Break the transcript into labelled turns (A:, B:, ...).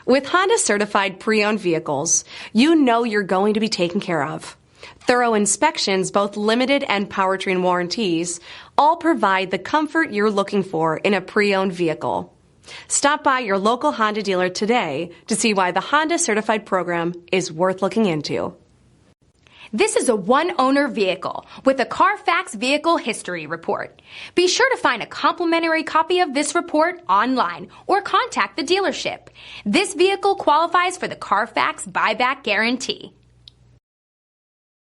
A: With Honda certified pre-owned vehicles, you know you're going to be taken care of. Thorough inspections, both limited and powertrain warranties, all provide the comfort you're looking for in a pre-owned vehicle. Stop by your local Honda dealer today to see why the Honda certified program is worth looking into.
B: This is a one-owner vehicle with a Carfax Vehicle History Report. Be sure to find a complimentary copy of this report online or contact the dealership. This vehicle qualifies for the Carfax Buyback Guarantee.